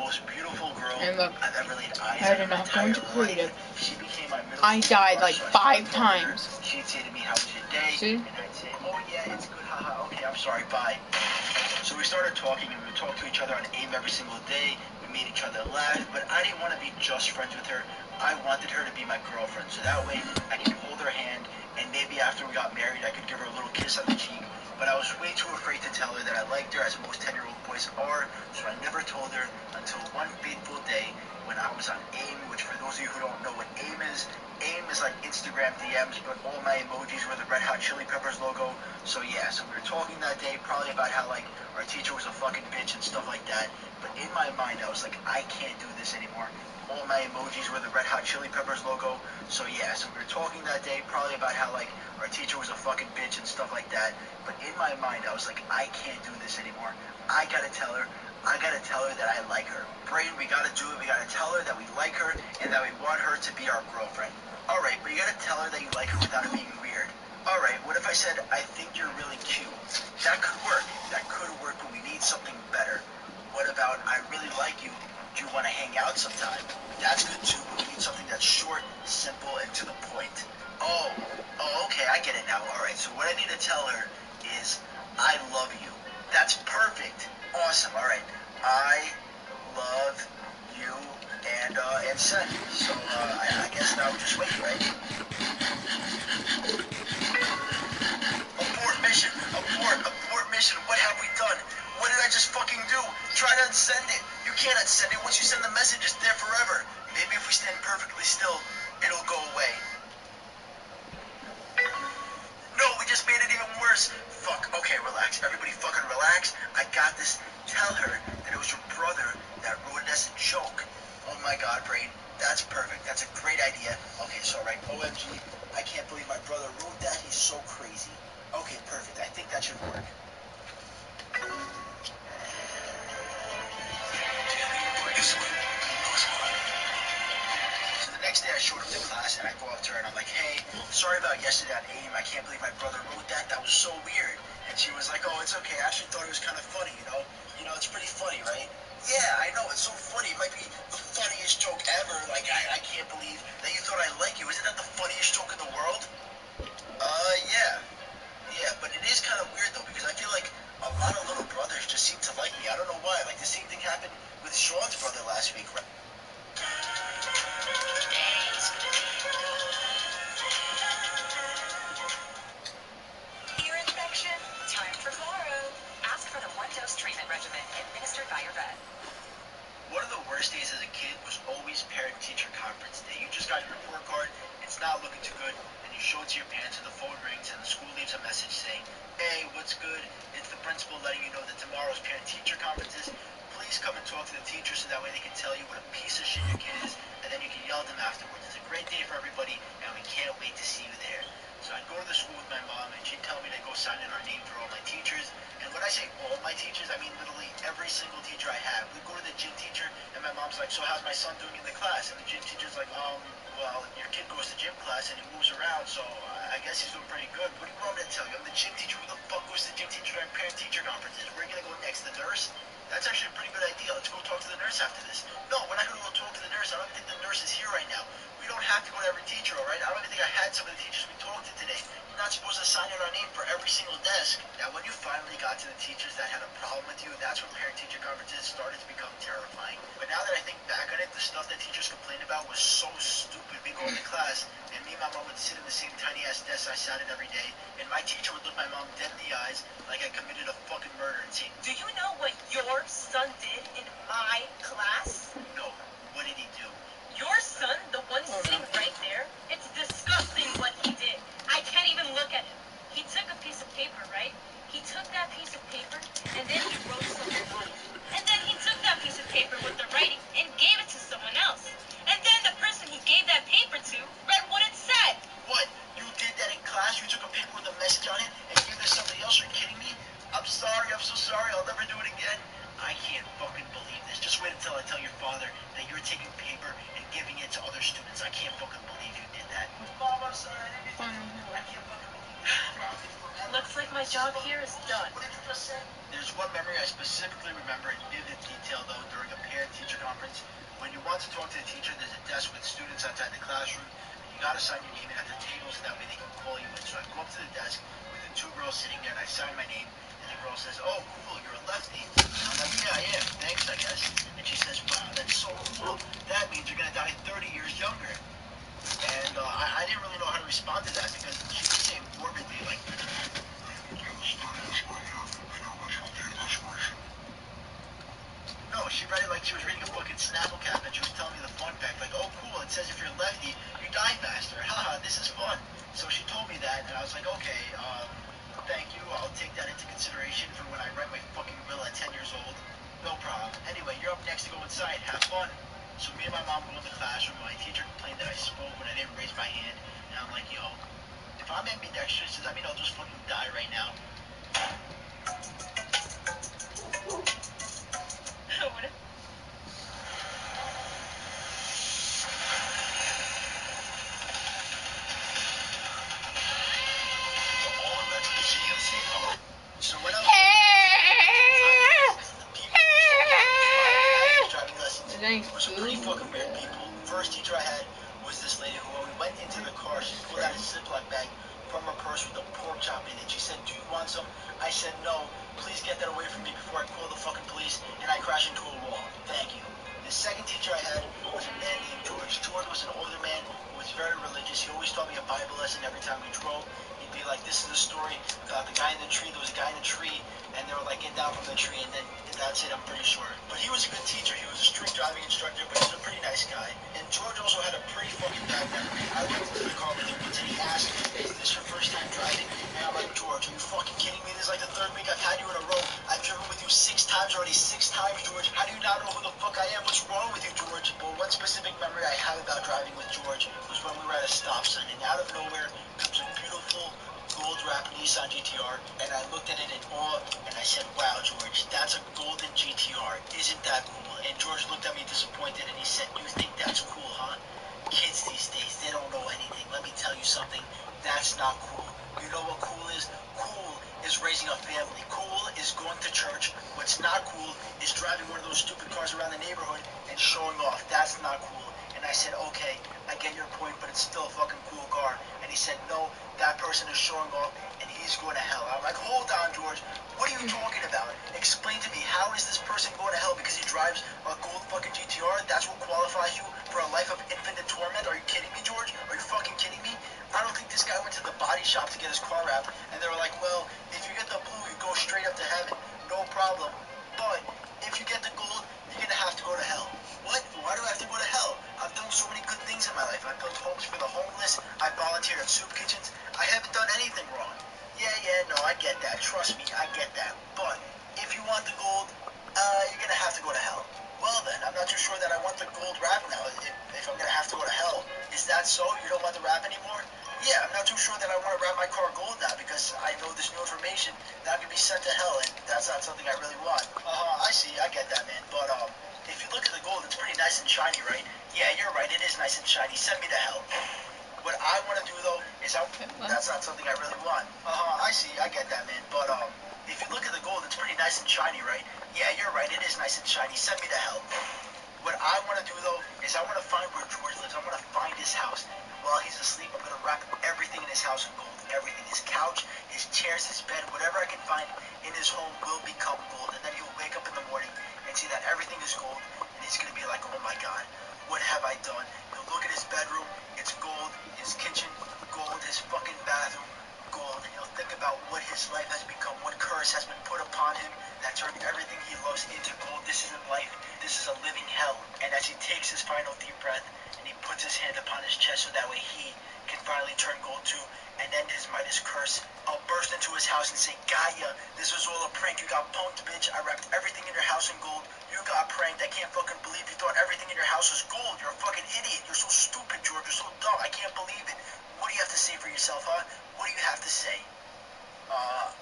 most beautiful girl and look, I've ever laid eyes I on did in my not go entire into creative. life. She became my middle I school died crush, like so I 5 started talking to her. times. She'd say to me, "How was your day?" See? And I'd say, "Oh yeah, it's good, haha, okay, I'm sorry, bye." So we started talking, and we would talk to each other on AIM every single day. We made each other laugh, but I didn't want to be just friends with her. I wanted her to be my girlfriend, so that way I could hold her hand, and maybe after we got married, I could give her a little kiss on the cheek. But I was way too afraid to tell her that I liked her, as most 10-year-old boys are, so I never told her until one fateful day when I was on AIM, which for those of you who don't know what AIM is like Instagram DMs, but all my emojis were the Red Hot Chili Peppers logo. So yeah, so we were talking that day probably about how like our teacher was a fucking bitch and stuff like that. But in my mind, I was like, I can't do this anymore. All my emojis were the Red Hot Chili Peppers logo. So yeah, so we were talking that day probably about how like our teacher was a fucking bitch and stuff like that. But in my mind, I was like, I can't do this anymore. I gotta tell her that I like her. Brain, we gotta do it. We gotta tell her that we like her and that we want her to be our girlfriend. Alright, but you gotta tell her that you like her without it being weird. Alright, what if I said, I think you're really cute? That could work. That could work, but we need something better. What about, I really like you. Do you want to hang out sometime? That's good too, but we need something that's short, simple, and to the point. Oh, okay, I get it now. Alright, so what I need to tell her is, I love you. That's perfect. Awesome, alright. I love you and send. So, I guess now we just wait, right? Abort mission! Abort mission! What have we done? What did I just fucking do? Try to unsend it. You can't unsend it. Once you send the message, it's there forever. Maybe if we stand perfectly still, it'll go away. No, we just made it even worse. Fuck. Okay, relax. Everybody fucking relax. I got this. Tell her that it was your brother that wrote it as a joke. Oh my god, Brain. That's perfect. That's a great idea. Okay, so right, OMG. I can't believe my brother wrote that. He's so crazy. Okay, perfect. I think that should work. So the next day I showed up to class and I go up to her and I'm like, hey, sorry about yesterday on AIM. I can't believe my brother wrote that. That was so weird. And she was like, oh, it's okay. I actually thought it was kind of funny, you know? It's pretty funny, right? Yeah, I know. It's so funny. It might be the funniest joke ever. Like, I can't believe that you thought I like you. Isn't that the funniest joke in the world? Yeah. Yeah, but it is kind of weird, though, because I feel like a lot of little brothers just seem to like me. I don't know why. Like, the same thing happened with Sean's brother last week, right? Ear infection? Time for chloro. Ask for the one-dose treatment regimen administered by your vet. One of the worst days as a kid was always parent-teacher conference day. You just got your report card, it's not looking too good, and you show it to your parents and the phone rings and the school leaves a message saying, hey, what's good? It's the principal letting you know that tomorrow's parent-teacher conference is. Please come and talk to the teacher so that way they can tell you what a piece of shit your kid is, and then you can yell at them afterwards. It's a great day for everybody, and we can't wait to see you there. So I'd go to the school with my mom, and she'd tell me to go sign in our name for all my teachers. And when I say all my teachers, I mean literally every single teacher I have. We'd go to the gym teacher, and my mom's like, so how's my son doing in the class? And the gym teacher's like, well, your kid goes to gym class, and he moves around, so I guess he's doing pretty good. What do you want me to tell you? I'm the gym teacher. Who the fuck goes to the gym teacher during parent-teacher conferences? We're going to go next. The nurse? That's actually a pretty good idea. Let's go talk to the nurse after this. No, we're not going to go talk to the nurse. I don't even think the nurse is here right now. We don't have to go to every teacher, all right? I don't even think I had some of the teachers we talked to today. You're not supposed to sign in our name for every single desk. Now, when you finally got to the teachers that had a problem with you, that's when parent-teacher conferences started to become terrifying. But now that I think back on it, the stuff that teachers complained about was so stupid. We go into class, and me and my mom would sit in the same tiny-ass desk I sat in every day, and my teacher would look my mom dead in the eyes like I committed a fucking murder and say, Do you know what your son did in my class? no, what did he do? Your son, the one sitting right there, it's disgusting what he did. I can't even look at him. He took a piece of paper, right? He took that piece of paper, and then he wrote something on it. And then he took that piece of paper with the writing and gave it to someone else. And then the person he gave that paper to read what it said. What? You did that in class? You took a paper with a message on it and gave it to somebody else? Are you kidding me? I'm sorry. I'm so sorry. I'll never do it again. I can't fucking believe this. Just wait until I tell your father that you're taking paper and giving it to other students. I can't fucking believe you did that. Mom, I'm sorry. I can't fucking believe that. Looks like my job here is done. What did you just say? There's one memory I specifically remember in vivid detail, though, during a parent-teacher requirements. When you want to talk to the teacher, there's a desk with students outside the classroom, and you gotta sign your name in at the table so that way they can call you in. So I go up to the desk with the two girls sitting there, and I sign my name, and the girl says, "Oh, cool, you're a lefty." And I'm like, "Yeah, I am. Thanks, I guess." And she says, "Wow, that's so cool. That means you're gonna die 30 years younger." And I didn't really know how to respond to that because she didn't say morbidly like. No, she read it like she was reading a book in Snapple Cap, and she was telling me the fun fact, like, "Oh, cool, it says if you're lefty, you die faster. Haha, this is fun." So she told me that, and I was like, "Okay, thank you. I'll take that into consideration for when I write my fucking will at 10 years old. No problem. Anyway, you're up next to go inside. Have fun." So me and my mom go in the classroom. My teacher complained that I spoke when I didn't raise my hand, and I'm like, "Yo, if I'm ambidextrous, does that mean I'll just fucking die right now?" What if So when I was driving lessons, it was some pretty fucking weird people. First teacher I had was this lady who, when we went into the car, she pulled out a Ziploc bag from her purse with a pork chop in it. She said, "Do you want some?" I said, "No. Please get that away from me before I call the fucking police and I crash into a wall. Thank you." The second teacher I had was a man named George. George was an older man who was very religious. He always taught me a Bible lesson every time we drove. He'd be like, "This is a story about the guy in the tree. There was a guy in the tree, and they were like, get down from the tree," and then that's it, I'm pretty sure. But he was a good teacher. He was a strict driving instructor, but he was a pretty nice guy. And George also had a pretty fucking bad memory. I went into the car with him once, and he asked me, "Is this your first time driving?" And I'm like, "George, are you fucking kidding me? This is like the third week I've had you in a row. I've driven with you 6 times already. 6 times, George. How do you not know who the fuck I am? What's wrong with you, George?" Well, one specific memory I have about driving with George was when we were at a stop sign, and out of nowhere comes a beautiful gold wrapped Nissan GTR, and I looked at it in awe, and I said, "Wow, George, that's a golden GTR. Isn't that cool?" And George looked at me disappointed, and he said, "You think that's cool, huh? Kids these days, they don't know anything. Let me tell you something. That's not cool. You know what cool is? Cool is raising a family. Cool is going to church. What's not cool is driving one of those stupid cars around the neighborhood and showing off. That's not cool." And I said, "Okay, I get your point, but it's still a fucking cool car." And he said, "No, that person is showing off, and he's going to hell." I'm like, "Hold on, George. What are you talking about? Explain to me, how is this person going to hell because he drives a gold fucking GTR? That's what qualifies you for a life of infinite torment? Are you kidding me, George? Are you fucking kidding me?" I don't think this guy went to the body shop to get his car wrapped, and they were like, "Well, if you get the blue, you go straight up to heaven. No problem. But if you get the gold, you're going to have to go to hell." What? Why do I have to go to hell? I've done so many good things in my life. I've built homes for the homeless. I volunteered at soup kitchens. I haven't done anything wrong. Yeah, no, I get that. Trust me, I get that. But if you want the gold, you're going to have to go to hell. Well then, I'm not too sure that I want the gold wrap now if I'm going to have to go to hell. Is that so? You don't want the wrap anymore? Yeah, I'm not too sure that I want to wrap my car gold now because I know this new information that I could be sent to hell, and that's not something I really want. I see, I get that, man. But, if you look at the gold, it's pretty nice and shiny, right? Yeah, you're right, it is nice and shiny. Send me to hell. What I want to do, though, is that's not something I really want. I see, I get that, man. But, if you look at the gold, it's pretty nice and shiny, right? Yeah, you're right, it is nice and shiny. Send me to hell. What I want to do, though, is I want to find where George lives. I want to find his house. And while he's asleep, I'm going to wrap everything in his house in gold. Everything. His couch, his chairs, his bed, whatever I can find in his home will become gold. And then he'll wake up in the morning and see that everything is gold. And he's going to be like, "Oh my God, what have I done?" He'll look at his bedroom. It's gold. His kitchen, gold. His fucking bathroom, gold. And he'll think about what his life has become, what curse has been put upon him that turned everything he loves into gold. This isn't life. This is a living hell. And as he takes his final deep breath and he puts his hand upon his chest so that way he can finally turn gold too and end his Midas curse, I'll burst into his house and say, "Gaia, this was all a prank. You got punked, bitch. I wrapped everything in your house in gold. You got pranked. I can't fucking believe you thought everything in your house was gold. You're a fucking idiot. You're so stupid, George. You're so dumb. I can't believe it. What do you have to say for yourself, huh? What do you have to say?"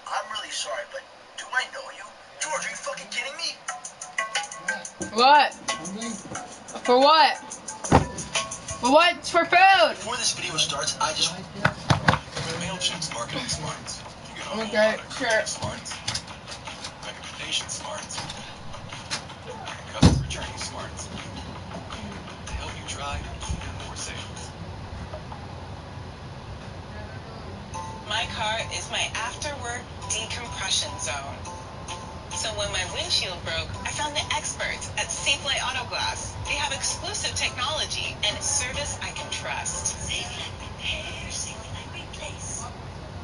I'm really sorry, but do I know you? George, are you fucking kidding me? What? For what? For what? It's for food. Before this video starts, I just... MailChimp's marketing smarts. You get a whole Okay, lot of sure. creative smarts, recommendation smarts, and customer journey smarts. try and more sales. My car is my after-work decompression zone. So when my windshield broke, I found the experts at Safelite Auto Glass. They have exclusive technology and service I can trust. Safelite repair, Safelite replace.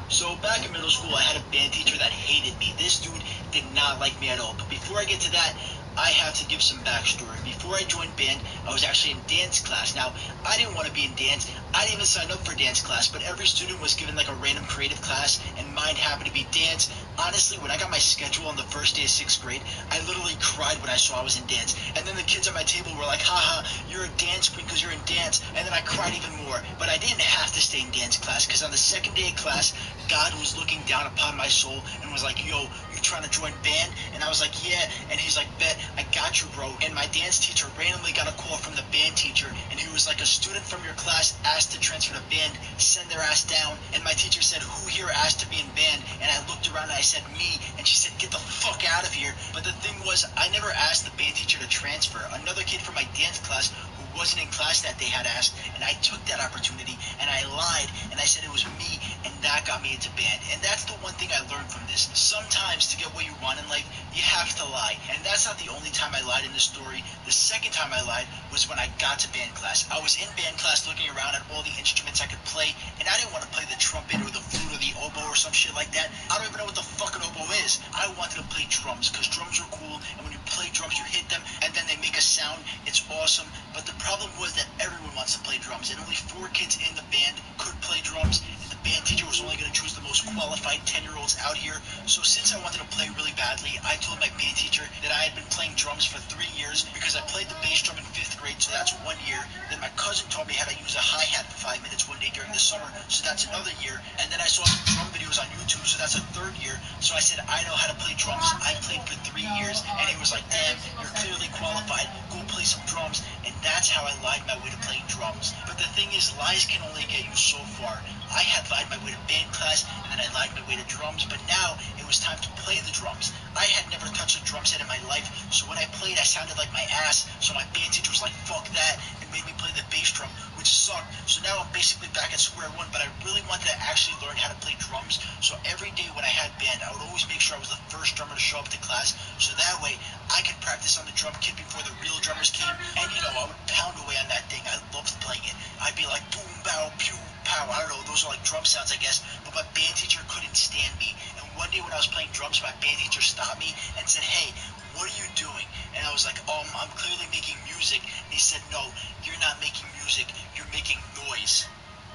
So back in middle school, I had a band teacher that hated me. This dude did not like me at all. But before I get to that, I have to give some backstory. Before I joined band, I was actually in dance class. Now, I didn't want to be in dance. I didn't even sign up for dance class, but every student was given like a random creative class, and mine happened to be dance. Honestly, when I got my schedule on the first day of 6th grade, I literally cried when I saw I was in dance. And then the kids at my table were like, haha, you're a dance queen because you're in dance. And then I cried even more. But I didn't have to stay in dance class because on the second day of class, God was looking down upon my soul and was like, yo, you trying to join band? And I was like, yeah. And he's like, bet, I got you, bro. And my dance teacher randomly got a call from the band teacher, and he was like, a student from your class asked to transfer to band, send their ass down. And my teacher said, who here asked to be in band? And I looked around and I said, me. And she said, get the fuck out of here. But the thing was, I never asked the band teacher to transfer. Another kid from my dance class who wasn't in class that day had asked, and I took that opportunity and I lied and I said it was me, and that got me into band. And that's the one thing I learned from this. Sometimes to get what you want in life, you have to lie. And that's not the only time I lied in this story. The second time I lied was when I got to band class. I was in band class looking around at all the instruments I could play, and I didn't want to play the trumpet or the flute or the oboe or some shit like that. I don't even know what the fuck an oboe is. I wanted to play drums because drums are cool, and when you play drums, you hit them, and then they make a sound. It's awesome. But the problem was that everyone wants to play drums, and only 4 kids in the band could play drums, and the band teacher was only going to choose the most qualified 10-year-olds out here. So since I wanted to play really badly, I told my band teacher that I had been playing drums for 3 years because I played the bass drum in 5th grade, so that's 1 year. Then my cousin taught me how to use a hi-hat for 5 minutes one day during the summer, so that's another year. And then I saw some drum videos on YouTube, so that's a 3rd year. So I said, I know how to play drums. I played for 3 years, and he was like, damn, you're clearly qualified. Go play some drums. And that's how I lied my way to playing drums. But the thing is, lies can only get you so far. I had lied my way to band class, and then I lied my way to drums, but now it was time to play the drums. I had never touched a drum set in my life, so when I played, I sounded like my ass, so my band teacher was like, fuck that, and made me play the bass drum, which sucked. So now I'm basically back at square one, but I really wanted to actually learn how to play drums, so every day when I had band, I would always make sure I was the first drummer to show up to class, so that way I could practice on the drum kit before the real drummers came, and I would pound away on that thing. I loved playing it. I'd be like, boom, bow, pew, pow. I don't know, those are like drum sounds, I guess, but my band teacher couldn't stand me, and one day when I was playing drums, my band teacher stopped me and said, hey, what are you doing? And I was like, I'm clearly making music. And he said, no, you're not making music, you're making noise.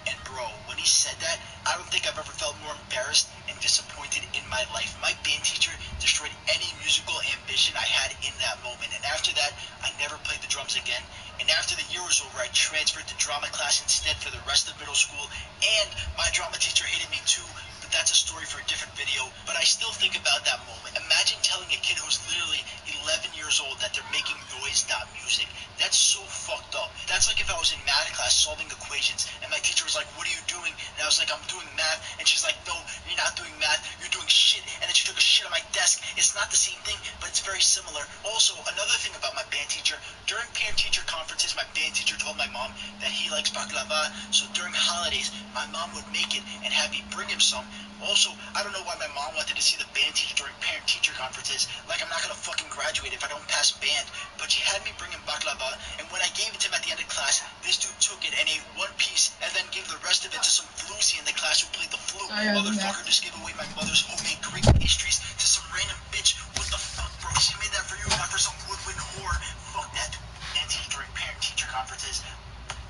And bro, when he said that, I don't think I've ever felt more embarrassed and disappointed in my life. My band teacher destroyed any musical ambition I had in that moment. And after that, I never played the drums again. And after the year was over, I transferred to drama class instead for the rest of middle school. And my drama teacher hated me too, but that's a story for a different video. But I still think about that moment. Imagine telling a kid who's literally 11 years old that they're making noise, not music. That's so fucked up. That's like if I was in math class solving equations and my teacher was like, what are you doing? And I was like, I'm doing math. And she's like, no, you're not doing math, you're doing shit. And then she took a shit on my desk. It's not the same thing, but it's very similar. Also, another thing about my band teacher, during parent-teacher conferences, my band teacher told my mom that he likes baklava, so during holidays, my mom would make it and have me bring him some. Also, I don't know why my mom wanted to see the band teacher during parent-teacher conferences. Like, I'm not gonna fucking graduate if I don't pass band. But she had me bring him baklava, and when I gave it to him at the end of class, this dude took it and ate one piece, and then gave the rest of it to some floozy in the class who played the flute. Motherfucker just gave away my mother's homemade Greek pastries to some random bitch. What the fuck, bro? She made that for you, not for some woodwind whore. Fuck that. Band teacher during parent-teacher conferences.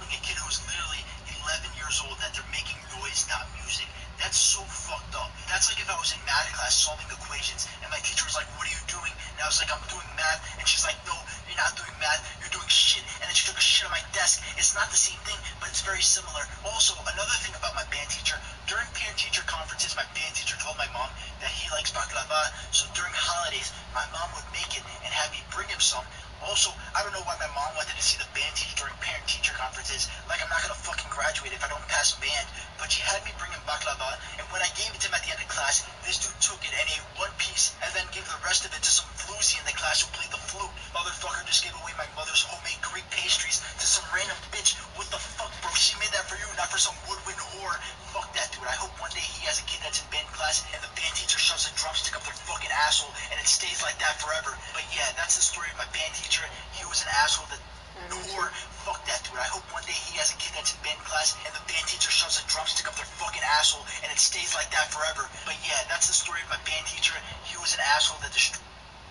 Like a kid who's literally 11 years old that they're making noise, not music. That's so fucked up. That's like if I was in math class solving equations and my teacher was like, what are you doing? And I was like, I'm doing math. And she's like, no, you're not doing math, you're doing shit. And then she took a shit on my desk. It's not the same thing, but it's very similar. Also, another thing about my band teacher, during parent-teacher conferences, my band teacher told my mom that he likes baklava, so during holidays, my mom would make it and have me bring him some. Also, I don't know why my mom wanted to see the band teacher during parent-teacher conferences. Like, I'm not gonna fucking graduate if I don't pass band. But she had me bring him baklava, and when I gave it to him at the end of class, this dude took it and ate one piece, and then gave the rest of it to some floozy in the class who played the flute. Motherfucker just gave away my mother's grandmother's homemade Greek pastries to some random bitch. What the fuck, bro? She made that for you, not for some woodwind whore. Fuck that dude. I hope one day he has a kid that's in band class and the band teacher shoves a drumstick up their fucking asshole and it stays like that forever. But yeah, that's the story of my band teacher. He was an asshole that whore. Fuck that dude. I hope one day he has a kid that's in band class and the band teacher shoves a drumstick up their fucking asshole and it stays like that forever. But yeah, that's the story of my band teacher. He was an asshole that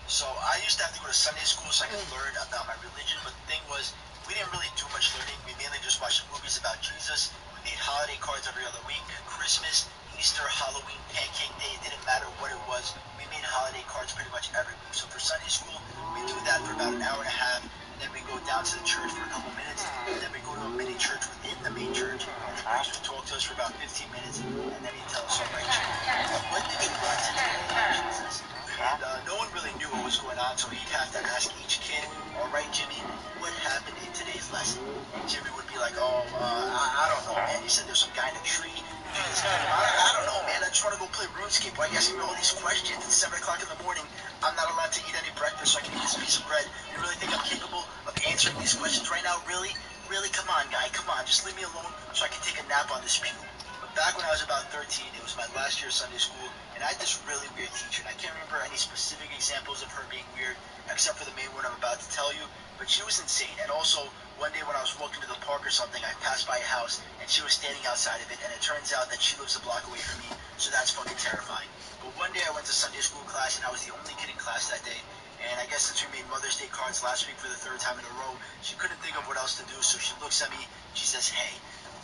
So I used to have to go to Sunday school so I could learn about my religion, but the thing was, we didn't really do much learning. We mainly just watched movies about Jesus. We made holiday cards every other week. Christmas, Easter, Halloween, Pancake Day, it didn't matter what it was. We made holiday cards pretty much every week. So for Sunday school, we do that for about an hour and a half. And then we go down to the church for a couple minutes. And then we go to a mini church within the main church. And the priest would talk to us for about 15 minutes. And then he'd tell us, all right, what did you learn today about Jesus? And no one really knew what was going on, so he'd have to ask each kid, all right, Jimmy, what happened in today's lesson? And Jimmy would be like, I don't know, man. He said there's some guy in a tree. I don't know, man. I just want to go play RuneScape. Why are you asking me all these questions? It's 7 o'clock in the morning. I'm not allowed to eat any breakfast, so I can eat this piece of bread. You really think I'm capable of answering these questions right now? Really? Really? Come on, guy. Come on. Just leave me alone so I can take a nap on this pew. But back when I was about 13, it was my last year of Sunday school, and I had this really weird teacher, and I can't remember any specific examples of her being weird, except for the main one I'm about to tell you, but she was insane. And also, one day when I was walking to the park or something, I passed by a house, and she was standing outside of it, and it turns out that she lives a block away from me, so that's fucking terrifying. But one day I went to Sunday school class, and I was the only kid in class that day, and I guess since we made Mother's Day cards last week for the 3rd time in a row, she couldn't think of what else to do, so she looks at me, she says, hey,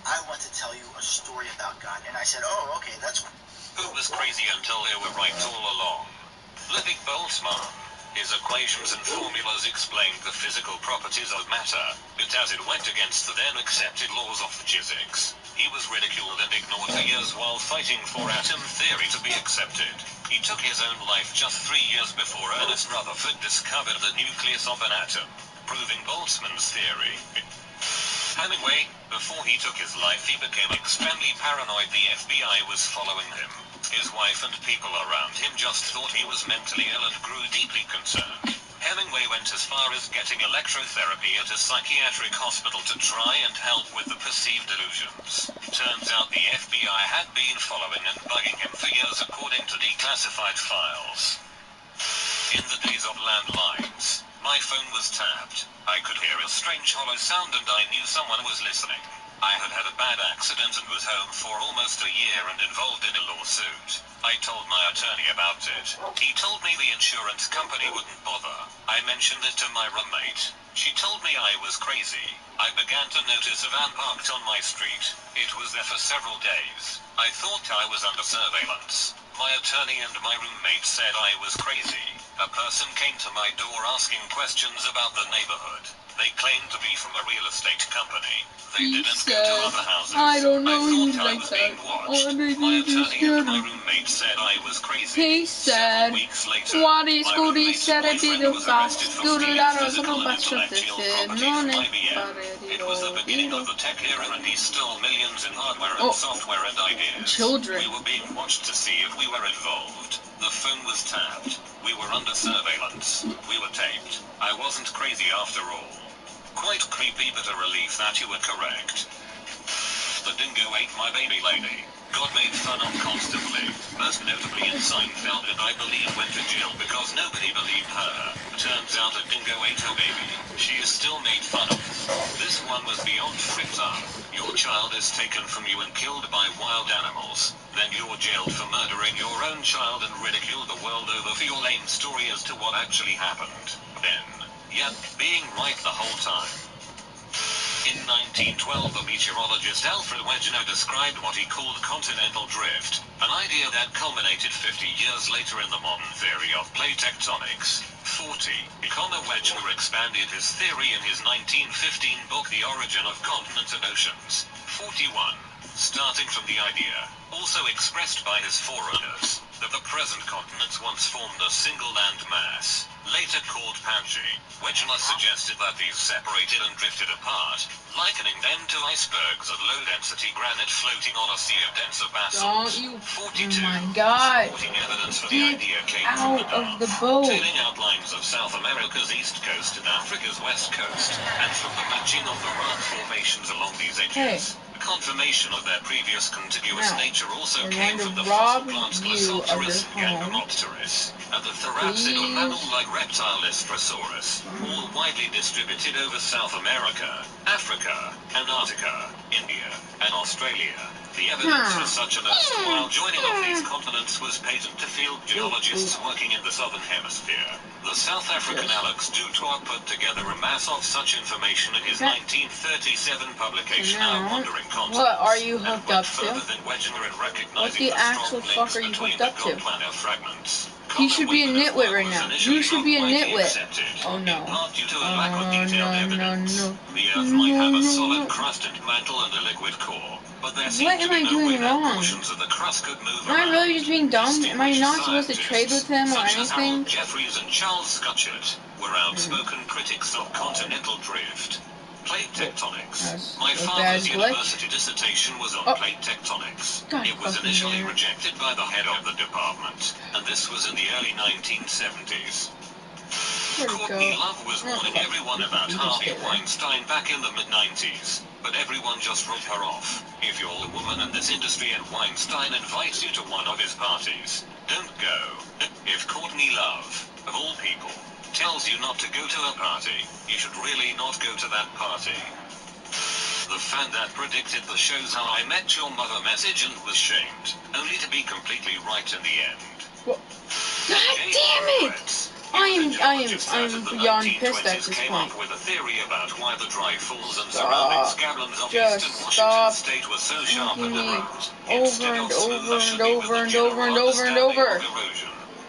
I want to tell you a story about God. And I said, oh, okay, that's cool. Who was crazy until they were right all along? Ludwig Boltzmann. His equations and formulas explained the physical properties of matter, but as it went against the then accepted laws of physics, he was ridiculed and ignored for years while fighting for atom theory to be accepted. He took his own life just 3 years before Ernest Rutherford discovered the nucleus of an atom, proving Boltzmann's theory. Anyway, before he took his life he became extremely paranoid the FBI was following him. His wife and people around him just thought he was mentally ill and grew deeply concerned. Hemingway went as far as getting electrotherapy at a psychiatric hospital to try and help with the perceived delusions. Turns out the FBI had been following and bugging him for years according to declassified files. In the days of landlines, my phone was tapped. I could hear a strange hollow sound and I knew someone was listening. I had had a bad accident and was home for almost a year and involved in a lawsuit. I told my attorney about it. He told me the insurance company wouldn't bother. I mentioned it to my roommate. She told me I was crazy. I began to notice a van parked on my street. It was there for several days. I thought I was under surveillance. My attorney and my roommate said I was crazy. A person came to my door asking questions about the neighborhood. They claimed to be from a real estate company. They didn't go to other houses. I don't know, I he's thought I like was that. being watched. Oh, they My do this attorney and my shit. roommate said I was crazy. He said, Several weeks later, what is my good? He roommate's said, I did boyfriend a was fast arrested for good stealing out of physical the and best of the intellectual shit. property No, from ne, IBM. It was the beginning of the tech era and he stole millions in hardware and software and ideas. Children. We were being watched to see if we were involved. The phone was tapped. We were under surveillance. We were taped. I wasn't crazy after all. Quite creepy but a relief that you were correct. The dingo ate my baby lady. Got made fun of constantly, most notably in Seinfeld, and I believe went to jail because nobody believed her. Turns out a dingo ate her baby. She is still made fun of. This one was beyond fricked up. Your child is taken from you and killed by wild animals. Then you're jailed for murdering your own child and ridiculed the world over for your lame story as to what actually happened. Then, yep, being right the whole time. In 1912, the meteorologist Alfred Wegener described what he called continental drift, an idea that culminated 50 years later in the modern theory of plate tectonics. 40. Wegener expanded his theory in his 1915 book The Origin of Continents and Oceans. 41. Starting from the idea, also expressed by his forerunners, that the present continents once formed a single land mass. later called Panji. Wegener suggested that these separated and drifted apart, likening them to icebergs of low-density granite floating on a sea of denser basalts. Don't you? 42. Oh my God! Supporting evidence for the Get idea came out from of the boat! tailing outlines of South America's east coast and Africa's west coast, and from the matching of the rock formations along these edges. Confirmation of their previous contiguous Now, nature also we're came going from to the fossil rob plants you of your Glossopteris and home. Gangonopteris, and the Therapsid or Please. mammal-like reptile Lystrosaurus, all widely distributed over South America, Africa, Antarctica, India, and Australia. The evidence for such an erstwhile joining of these continents was patent to field geologists working in the southern hemisphere. The South African Alex Dutoit put together a mass of such information in his 1937 publication Our Wandering Continents. What are you hooked up to? What the actual fuck are you hooked up to? He should be a nitwit right now. You should be a nitwit. Oh no. Oh no, no, no. The Earth might have a solid crust and mantle and a liquid core, but there What am I doing wrong? portions of the crust could move Am I really around. just being dumb? Am I not supposed to trade with him or Such as anything? Harold Jeffreys and Charles Scutchett were outspoken critics of continental drift. Plate tectonics. That's My a father's bad glitch. university dissertation was on plate tectonics. God It was fucking initially damn it. rejected by the head of the department, and this was in the early 1970s. Where'd it Courtney go? Love was warning everyone about Harvey Weinstein back in the mid-90s, but everyone just wrote her off. If you're a woman in this industry and Weinstein invites you to one of his parties, don't go. If Courtney Love, of all people, tells you not to go to a party, you should really not go to that party. The fan that predicted the show's How I Met Your Mother message and was shamed, only to be completely right in the end. What? God damn it! I'm beyond pissed at this came point. up with a theory about why the dry falls and surrounding scablons of eastern Washington state were so sharp and abrupt, over and over and over and over and over and over.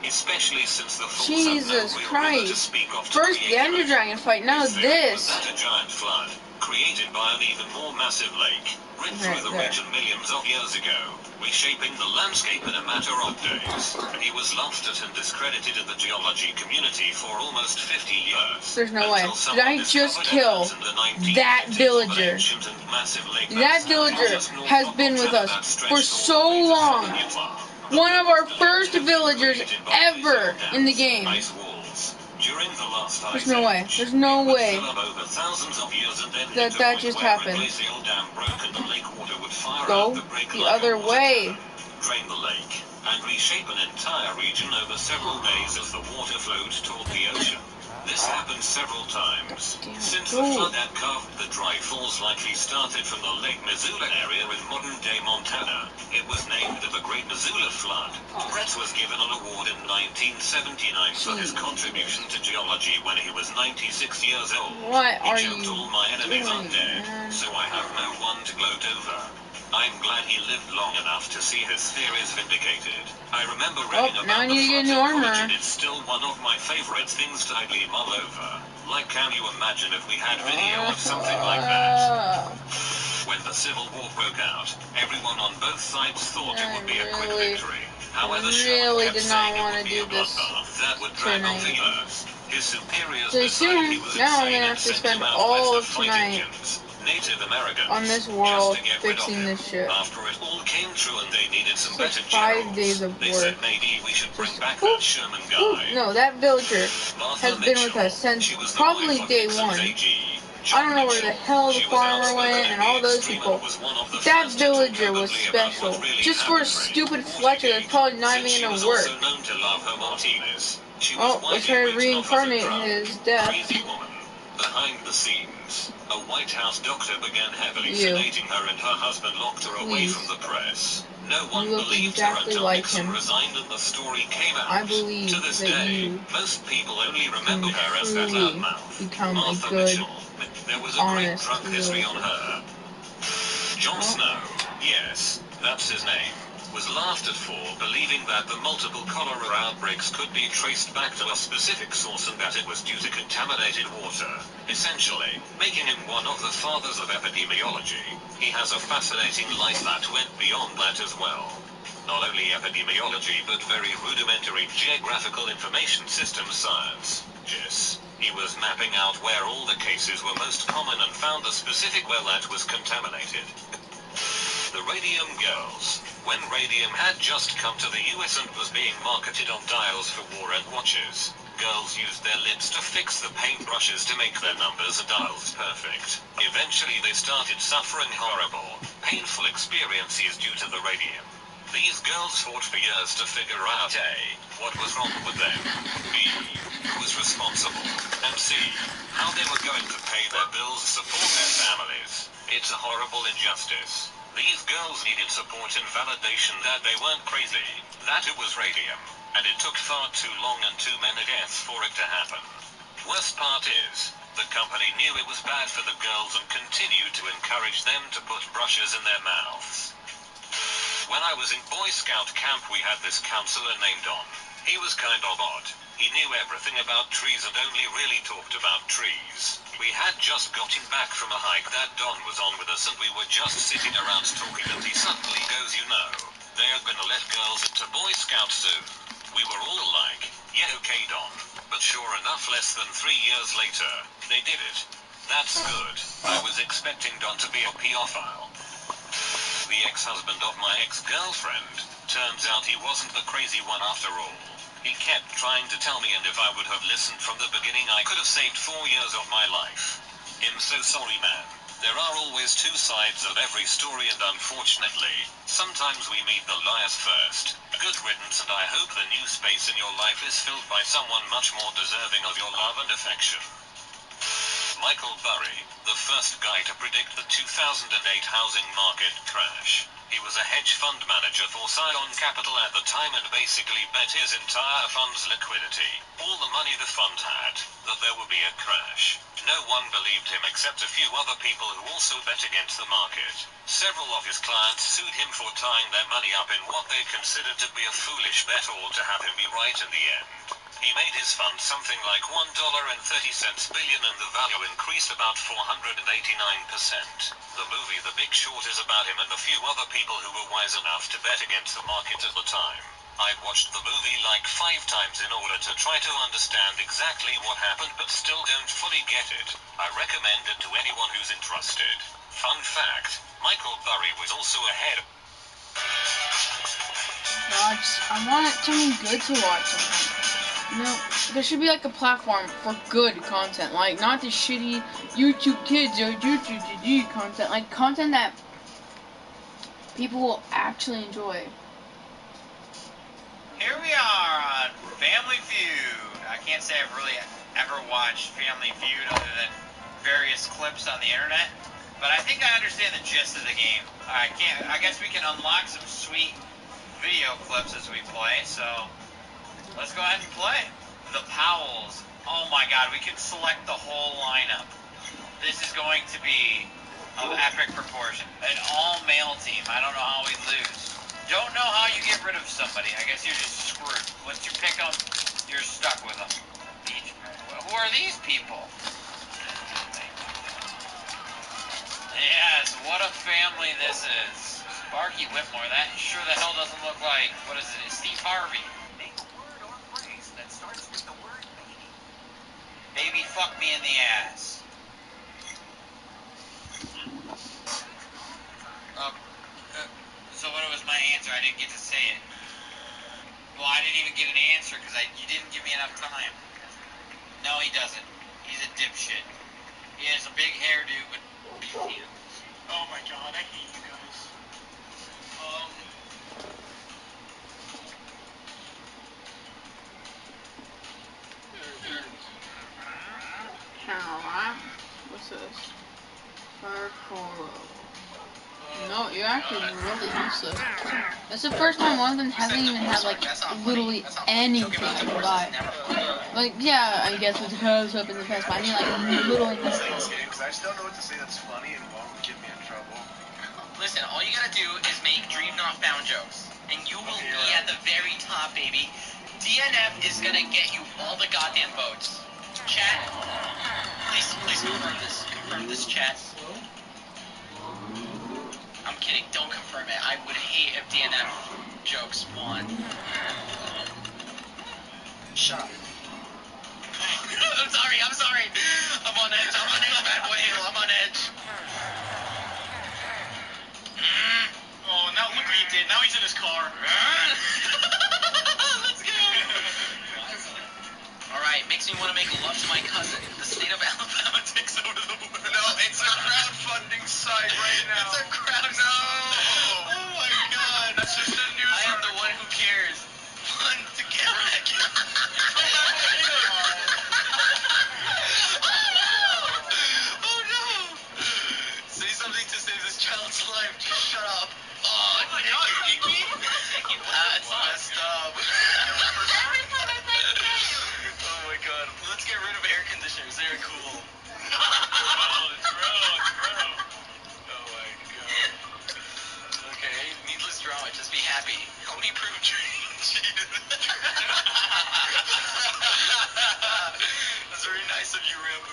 Especially since the falls Jesus have no real river to Christ! speak of to First the create Ender erosion. Dragon fight, now His theory was this. that a giant flood, created by an even more massive lake, ripped Right through the there. region millions of years ago, reshaping the landscape in a matter of days. He was laughed at and discredited in the geology community for almost 50 years. There's no way. Until Did someone I just discovered kill evidence in the 1950s that of an villager? ancient and massive lake That basin villager just north has of been with Montana us that for stretched so all the way to long. southern Utah. One of our first villagers ever in the game. Ice walls. During the last There's ice no way. age, There's no it would way fill up over thousands of years and then that hit a that point just where a happened. glacial dam broke and the lake water would fire Go out the break the like other a water way. cannon, drain the lake, and reshape an entire region over several days as the water flowed toward the ocean. This happened several times. Since the flood had carved the dry falls likely started from the Lake Missoula area in modern-day Montana. It was named the Great Missoula Flood. Brett was given an award in 1979 for his contribution to geology when he was 96 years old. What He are joked you all my enemies are doing, dead, man? so I have no one to gloat over. I'm glad he lived long enough to see his theories vindicated. I remember reading now I about the need to get floods new in college armor. and it's still one of my favorite things to idly mull over. Like, can you imagine if we had video of something like that? When the Civil War broke out, everyone on both sides thought it would be a quick victory. However, really Sherman kept did not saying it want would to be do a this bloodbath that would drag on for tonight. years. His superiors So decided he soon, was now I'm insane gonna and have to sent spend him out all west of to fight tonight Indians, Native Americans, on this just world to get rid of fixing him. this shit. After it all came true and they needed some It's better like 5 generals, days of they work. said maybe we should bring Just back poof, that Sherman poof. guy. No, that villager Martha has been with Mitchell. us since She was the probably wife of day Nixon's one. AG, I John don't know where the Mitchell. hell the She was farmer outspoken went and all the those extreme people. and was one of the That first to talk villager was openly about special. what really Just for a happened stupid during Fletcher that's Watergate, probably not since even she was gonna work. also known to love her martinis. She was Oh, let's widely try to written off as a reincarnate drunk, his death. crazy woman. Behind the scenes, a White House doctor began heavily You. sedating her and her husband locked her away Please. from the press. No one You look believed her exactly until like Nixon him. resigned and the story came out. I believe To this that day, you most people only remember can her as that truly loudmouth, become a Martha good, Mitchell. There was a great honest drunk history on villager. her. Jon Snow, yes, that's his name, was laughed at for believing that the multiple cholera outbreaks could be traced back to a specific source and that it was due to contaminated water, essentially making him one of the fathers of epidemiology. He has a fascinating life that went beyond that as well. Not only epidemiology but very rudimentary geographical information system science. Yes. He was mapping out where all the cases were most common and found the specific well that was contaminated. The Radium Girls. When radium had just come to the US and was being marketed on dials for war and watches, girls used their lips to fix the paintbrushes to make their numbers and dials perfect. Eventually they started suffering horrible, painful experiences due to the radium. These girls fought for years to figure out A. what was wrong with them, B. who was responsible, and C. how they were going to pay their bills, support their families. It's a horrible injustice. These girls needed support and validation that they weren't crazy, that it was radium, and it took far too long and too many deaths for it to happen. Worst part is, the company knew it was bad for the girls and continued to encourage them to put brushes in their mouths. When I was in Boy Scout camp we had this counselor named Don. He was kind of odd. He knew everything about trees and only really talked about trees. We had just gotten back from a hike that Don was on with us and we were just sitting around talking and he suddenly goes, you know, they are gonna let girls into Boy Scouts soon. We were all like, yeah okay Don. But sure enough less than 3 years later, they did it. That's good. I was expecting Don to be a pedophile. The ex-husband of my ex-girlfriend. Turns out he wasn't the crazy one after all. He kept trying to tell me and if I would have listened from the beginning I could have saved 4 years of my life. I'm so sorry man. There are always two sides of every story and unfortunately, sometimes we meet the liars first. Good riddance and I hope the new space in your life is filled by someone much more deserving of your love and affection. Michael Burry, the first guy to predict the 2008 housing market crash. He was a hedge fund manager for Scion Capital at the time and basically bet his entire fund's liquidity, all the money the fund had, that there would be a crash. No one believed him except a few other people who also bet against the market. Several of his clients sued him for tying their money up in what they considered to be a foolish bet or to have him be right in the end. He made his fund something like $1.30 billion and the value increased about 489%. The movie The Big Short is about him and a few other people who were wise enough to bet against the market at the time. I've watched the movie like 5 times in order to try to understand exactly what happened but still don't fully get it. I recommend it to anyone who's interested. Fun fact, Michael Burry was also ahead. I want something good to watch sometimes. You know, there should be like a platform for good content, like not the shitty YouTube Kids or YouTube content, like content that people will actually enjoy. Here we are on Family Feud. I can't say I've really ever watched Family Feud other than various clips on the internet, but I think I understand the gist of the game. I guess we can unlock some sweet video clips as we play, so let's go ahead and play. The Powells. Oh my god, we can select the whole lineup. This is going to be of epic proportion. An all-male team. I don't know how we lose. Don't know how you get rid of somebody. I guess you're just screwed. Once you pick them, you're stuck with them. Who are these people? Yes, what a family this is. Sparky Whitmore, that sure the hell doesn't look like, what is it, Steve Harvey. Name a word or phrase that starts with the word baby. Baby fuck me in the ass. So what was my answer? I didn't get to say it. Well, I didn't even get an answer because you didn't give me enough time. No, he doesn't. He's a dipshit. He has a big hairdo, but... Oh my god, I hate you guys. What's this? Hardcore. No, you're actually really useless. That's the first time one of them hasn't even had like literally anything to buy. Like, yeah, I guess it has up in the past, but I mean like literally nothing. Because I just don't know what to say that's funny and won't get me in trouble. Listen, all you gotta do is make Dream Not Found jokes, and you will be at the very top, baby. DNF is gonna get you all the goddamn votes. Chat, please confirm this. Confirm this, chat. I'm I'm kidding. Don't confirm it. I would hate if DNF jokes won. Shut up. I'm sorry. I'm on edge, bad boy Halo. I'm on edge. Oh, now look what he did. Now he's in his car. Let's go. Alright, makes me want to make love to my cousin. The state of Alabama takes over the world. No, it's a crowdfunding site right now. It's a crowd. No. Oh my god. That's just a news I am the article. one who cares. Fun to get wrecked. Oh no! Say something to save this child's life. Just shut up. Oh my god, Iggy? That's messed up. Every time I play the game. Oh my god. Let's get rid of air conditioners. They're cool. True. Oh my god. Okay, needless drama. Just be happy. Help me prove cheated. That's very nice of you, Rambo.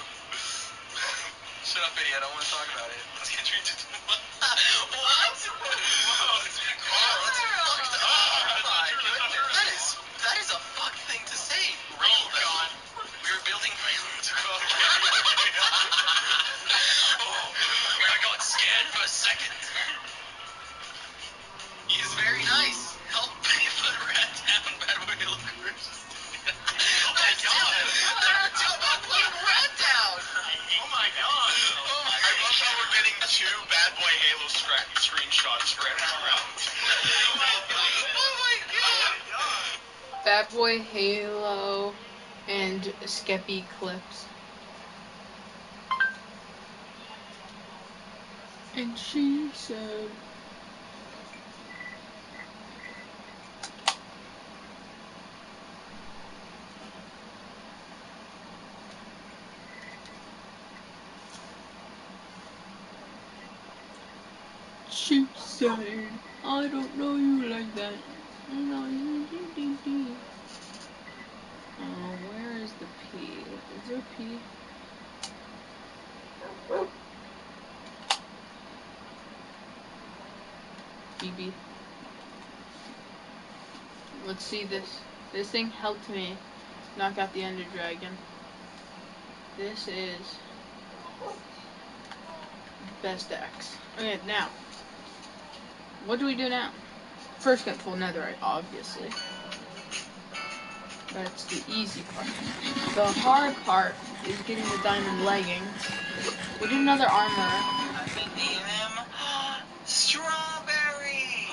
Shut up, idiot. I don't want to talk about it. Let's get treated to what? Whoa, it's That's fucked up. Oh my goodness. That is a fuck thing to say. Oh god. We were building railroads across. Oh, I got scared for a second. He is very nice. Help me put rat down, bad boy lookers. Oh my god. They're about putting rat down. Oh my god. Oh my I love god. how we're getting two Bad Boy Halo screenshots for every round. Oh my god. Bad Boy Halo and Skeppy clips. And she said, I don't know you like that. No, you do. Oh, where is the P? Is there a P? BB. Let's see this. This thing helped me knock out the Ender Dragon. This is best X. Okay, now. What do we do now? First get full netherite, obviously. That's the easy part. The hard part is getting the diamond leggings. We did another armor. I am strawberry.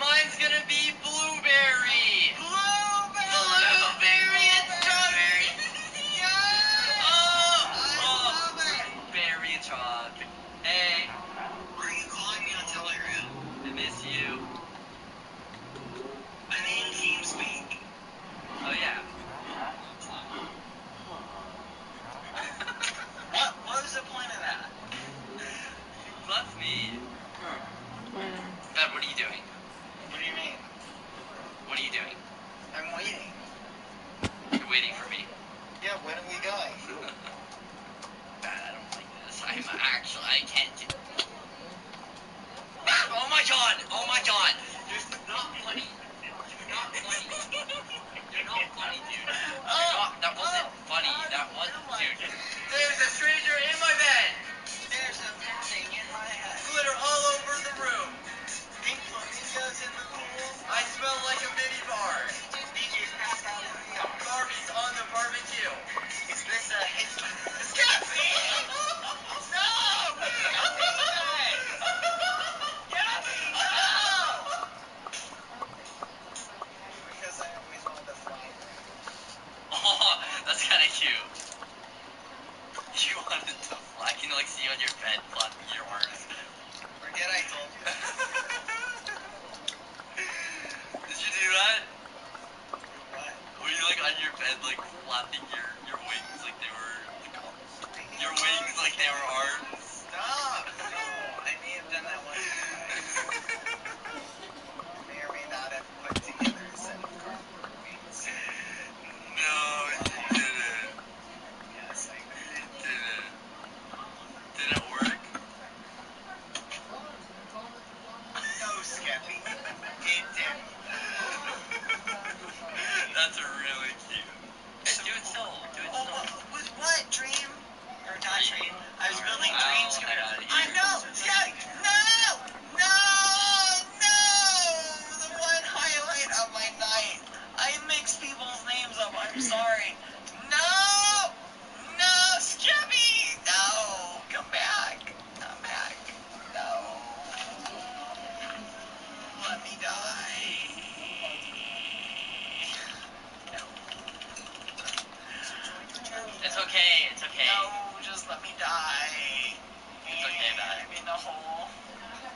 Mine's gonna be blueberry. Blueberry and strawberry. Yes. Oh, blueberry and strawberry. Hey. Why are you calling me on Telegram? I miss you. I'm in TeamSpeak. Oh yeah. What was the point of that? That's me. Dad, what are you doing? What do you mean? What are you doing? I'm waiting. You're waiting for me. Yeah, when are we going? Dad, I don't like this. I can't do. Oh my god! Oh my god! You're not funny. You're not funny. You're not funny, dude. That wasn't funny. That wasn't, dude. There's a stranger in my bed. There's a thing in my head. Glitter all over the room. Pink flamingos in the pool. I smell like a mini bar. DJ's passed out in the yard. Barbie's on the barbecue. Is this a hit? Scatsy! Stop! Because I always wanted to fly. Oh, that's kind of cute. You wanted to fly. I can like see you on your bed, flapping your arms. Forget I told you. Did you do that? What? Were you like on your bed, like flapping your wings like they were your wings like they were arms? Stop! No, I may have done that once or twice. May or may not have put together a set of cardboard wings. No, you didn't. Yes, I You didn't. Did it work? building dreams. Oh, I got it. I know. Yeah. No. The one highlight of my night. I mix people's names up. I'm sorry. No. Skippy. No. Come back. No. Let me die. It's okay. No, just let me die. It's okay, bud. I'm in the hole.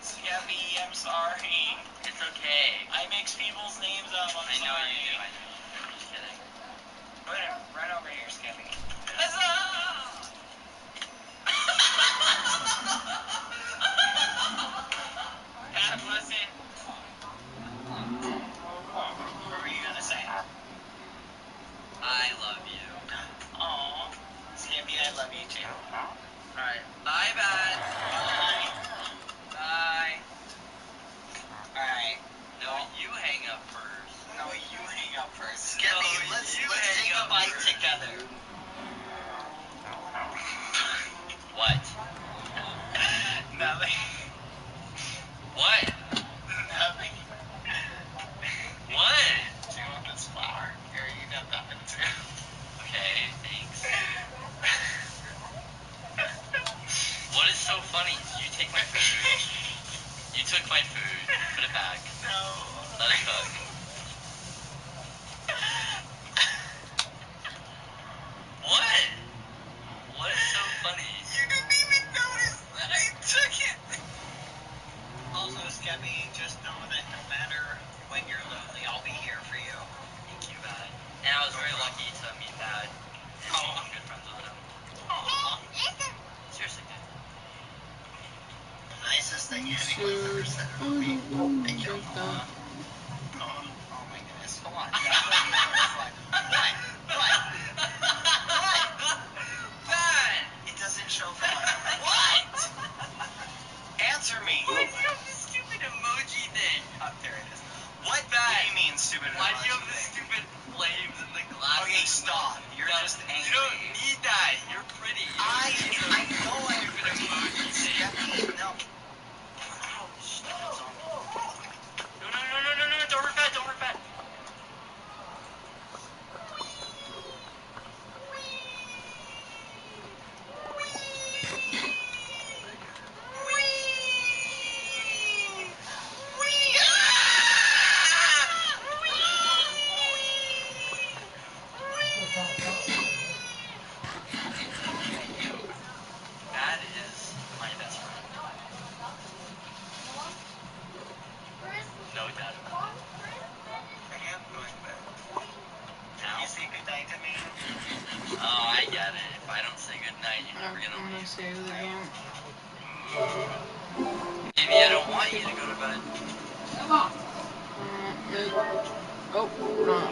Skeppy, I'm sorry. It's okay. I mix people's names up. I'm I know sorry. you do. I'm just kidding. Run over here, Skeppy. Pat, listen. What were you gonna say? I love you. Aw. Skeppy, I love you too. Alright. Bye, bud. Bye. Bye. Alright. No, you hang up first. No, you hang up first. Skeppy, let's take a bite together. What? Nothing. What? Nothing. What? Do you want this flower? Here, you got that one too. Okay, thanks. What is so funny? You take my food. You took my food. Put it back. No. Let it cook. What? What is so funny? You didn't even notice that I took it. Also, Skeppy, just know that no matter when you're lonely, I'll be here for you. Thank you, Bad. And I was very lucky to meet Bad. And I'm good friends with him. Seriously, dude. The nicest thing anyone's ever said about me. Thank you. Oh my goodness. Come on. What? Bad! It doesn't show for much. What? Answer me. Why do you have this stupid emoji thing? There it is. What Bad. do you mean, stupid Why do you have emoji the thing? stupid flames in the glasses? Okay, stop. You're No, just angry. You don't need that. You're pretty. You don't need I the know I'm stupid pretty. emoji thing. Skeppy, no. Ouch. No. Don't hurt Bad. Don't hurt Bad. Bad is my best friend. No doubt about it. I am going to bed. Now? You say goodnight to me? Oh, I get it. If I don't say goodnight, you're never gonna I'm gonna leave. save the game. Maybe I don't want you to go to bed. Oh, no.